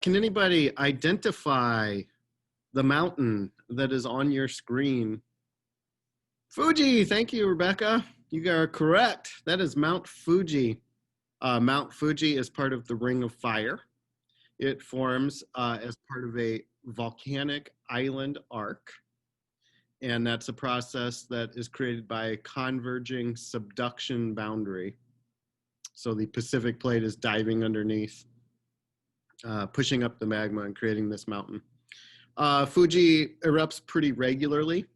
Can anybody identify the mountain that is on your screen? Fuji, thank you, Rebecca. You are correct. That is Mount Fuji. Mount Fuji is part of the Ring of Fire. It forms as part of a volcanic island arc. And that's a process that is created by a converging subduction boundary. So the Pacific plate is diving underneath, pushing up the magma and creating this mountain. Fuji erupts pretty regularly.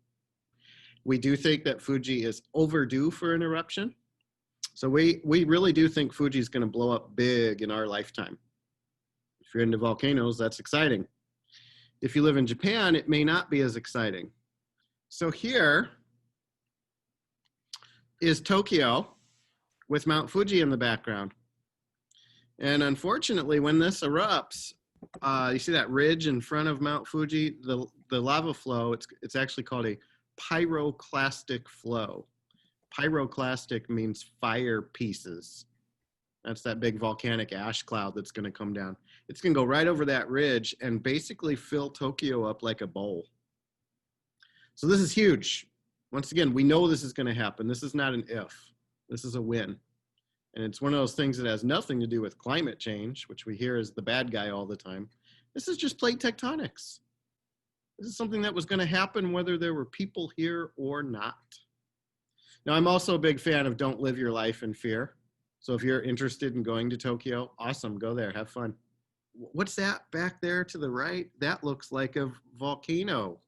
We do think that Fuji is overdue for an eruption. So we really do think Fuji is going to blow up big in our lifetime. If you're into volcanoes, that's exciting. If you live in Japan, it may not be as exciting. So here is Tokyo with Mount Fuji in the background. And unfortunately, when this erupts, you see that ridge in front of Mount Fuji, the lava flow, it's actually called a pyroclastic flow. Pyroclastic means fire pieces. That's that big volcanic ash cloud that's going to come down. It's going to go right over that ridge and basically fill Tokyo up like a bowl. So this is huge. Once again, we know this is going to happen. This is not an if. This is a when. And it's one of those things that has nothing to do with climate change, which we hear is the bad guy all the time. This is just plate tectonics. This is something that was going to happen whether there were people here or not. Now, I'm also a big fan of don't live your life in fear. So if you're interested in going to Tokyo, awesome, go there, have fun. What's that back there to the right? That looks like a volcano.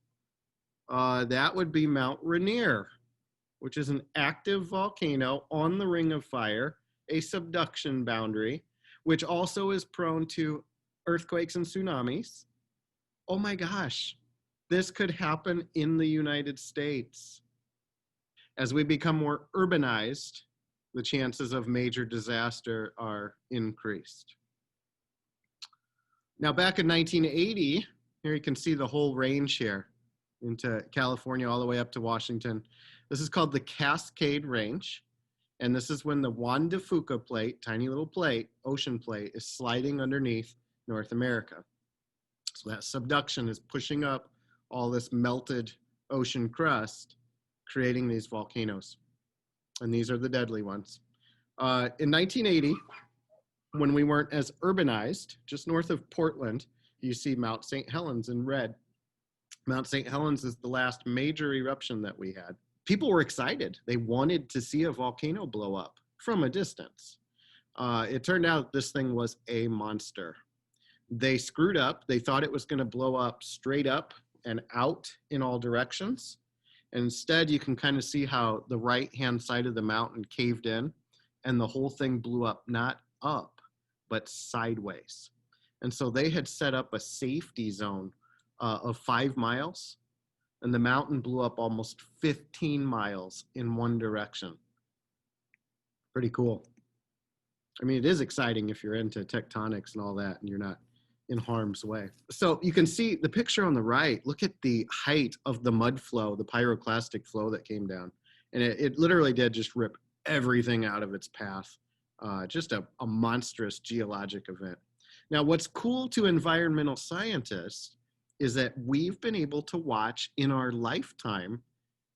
That would be Mount Rainier, which is an active volcano on the Ring of Fire, a subduction boundary, which also is prone to earthquakes and tsunamis. Oh my gosh, this could happen in the United States. As we become more urbanized, the chances of major disaster are increased. Now, back in 1980, here you can see the whole range here into California all the way up to Washington. This is called the Cascade Range. And this is when the Juan de Fuca plate, tiny little plate, ocean plate, is sliding underneath North America. So that subduction is pushing up all this melted ocean crust, creating these volcanoes. And these are the deadly ones. In 1980, when we weren't as urbanized, just north of Portland, you see Mount St. Helens in red. Mount St. Helens is the last major eruption that we had. People were excited. They wanted to see a volcano blow up from a distance. It turned out this thing was a monster. They screwed up. They thought it was going to blow up straight up and out in all directions. And instead, you can kind of see how the right-hand side of the mountain caved in and the whole thing blew up, not up, but sideways. And so they had set up a safety zone of 5 miles, and the mountain blew up almost 15 miles in one direction. Pretty cool. I mean, it is exciting if you're into tectonics and all that, and you're not in harm's way. So you can see the picture on the right. Look at the height of the mud flow, the pyroclastic flow that came down. And it literally did just rip everything out of its path. Just a monstrous geologic event. Now, what's cool to environmental scientists is that we've been able to watch in our lifetime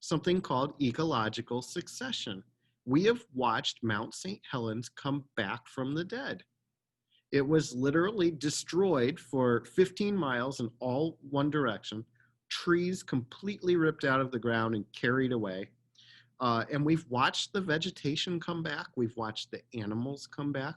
something called ecological succession. We have watched Mount St. Helens come back from the dead. It was literally destroyed for 15 miles in all one direction, trees completely ripped out of the ground and carried away. And we've watched the vegetation come back. We've watched the animals come back.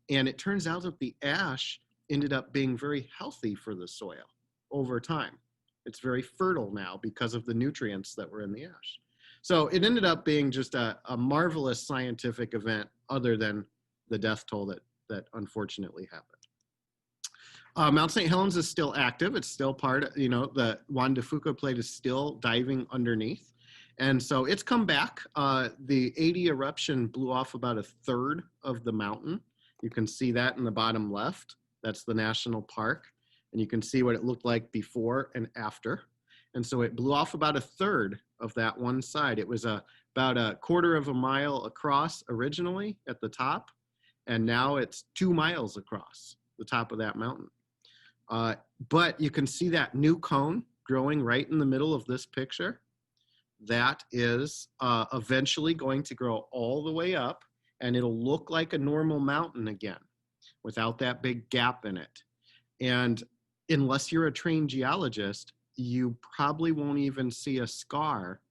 And it turns out that the ash ended up being very healthy for the soil over time. It's very fertile now because of the nutrients that were in the ash. So it ended up being just a marvelous scientific event other than the death toll that unfortunately happened. Mount St. Helens is still active. It's still part, the Juan de Fuca plate is still diving underneath. And so it's come back. The 80 eruption blew off about a third of the mountain. You can see that in the bottom left. That's the national park. And you can see what it looked like before and after. And so it blew off about a third of that one side. It was about a quarter of a mile across originally at the top. And now it's 2 miles across the top of that mountain. Uh, but you can see that new cone growing right in the middle of this picture. That is eventually going to grow all the way up, and it'll look like a normal mountain again without that big gap in it. And unless you're a trained geologist, you probably won't even see a scar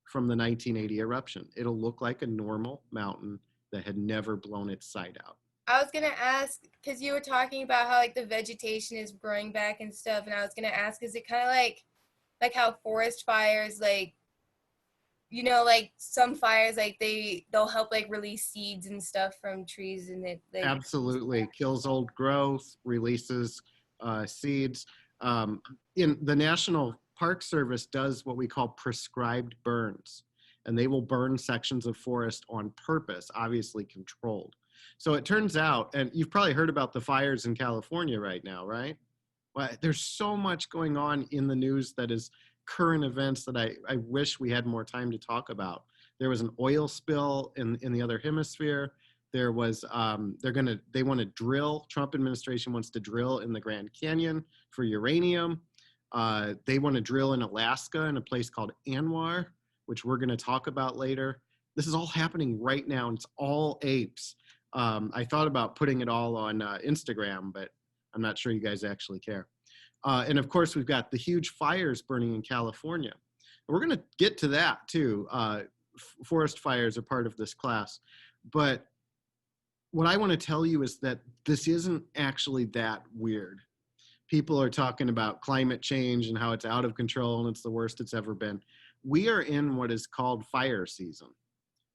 from the 1980 eruption. It'll look like a normal mountain that had never blown its side out. I was gonna ask because you were talking about how like the vegetation is growing back and stuff, and I was gonna ask, is it kind of like how forest fires, like like some fires, like they'll help like release seeds and stuff from trees, and it like Absolutely. Kills old growth, releases seeds. Um, in the National Park Service does what we call prescribed burns, and they will burn sections of forest on purpose, obviously controlled. So it turns out, and you've probably heard about the fires in California right now, right? Well, there's so much going on in the news that is current events that I wish we had more time to talk about. There was an oil spill in the other hemisphere. There was they want to drill. Trump administration wants to drill in the Grand Canyon for uranium. They want to drill in Alaska in a place called Anwar, which we're going to talk about later. This is all happening right now, and it's all apes. I thought about putting it all on Instagram, but I'm not sure you guys actually care. And of course, we've got the huge fires burning in California. And we're going to get to that too. Forest fires are part of this class. But what I want to tell you is that this isn't actually that weird. People are talking about climate change and how it's out of control and it's the worst it's ever been. We are in what is called fire season.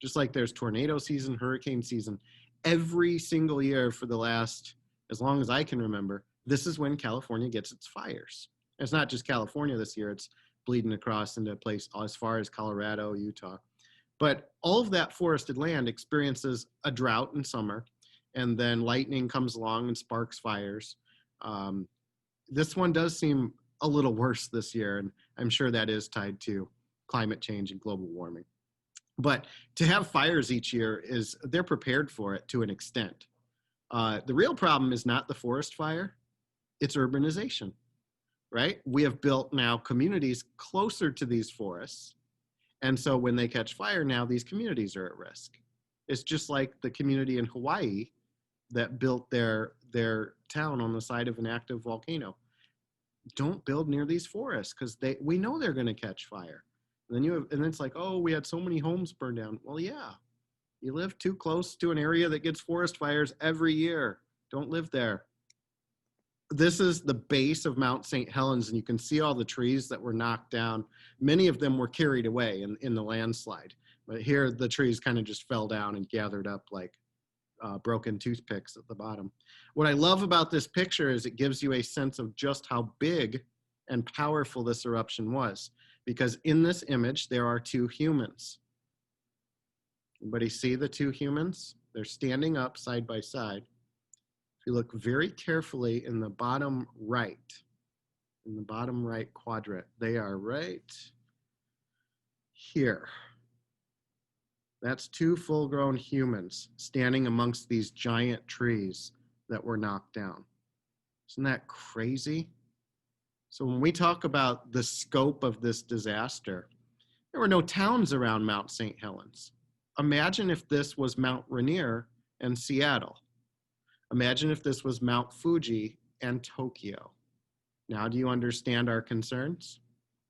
Just like there's tornado season, hurricane season, every single year for the last, as long as I can remember, this is when California gets its fires. And it's not just California this year, it's bleeding across into a place as far as Colorado, Utah. But all of that forested land experiences a drought in summer, and then lightning comes along and sparks fires. This one does seem a little worse this year, and I'm sure that is tied to climate change and global warming. But to have fires each year they're prepared for it to an extent. The real problem is not the forest fire, it's urbanization, right? We have built now communities closer to these forests. And so when they catch fire now, these communities are at risk. It's just like the community in Hawaii that built their town on the side of an active volcano. Don't build near these forests because we know they're going to catch fire. And then it's like, oh, we had so many homes burned down. Well, yeah, you live too close to an area that gets forest fires every year. Don't live there. This is the base of Mount St. Helens, and you can see all the trees that were knocked down. Many of them were carried away in the landslide. But here, the trees kind of just fell down and gathered up like broken toothpicks at the bottom. What I love about this picture is it gives you a sense of just how big and powerful this eruption was. Because in this image, there are two humans. Anybody see the two humans? They're standing up side by side. If you look very carefully in the bottom right quadrant, they are right here. That's two full-grown humans standing amongst these giant trees that were knocked down. Isn't that crazy? So when we talk about the scope of this disaster, there were no towns around Mount St. Helens. Imagine if this was Mount Rainier and Seattle. Imagine if this was Mount Fuji and Tokyo. Now, do you understand our concerns?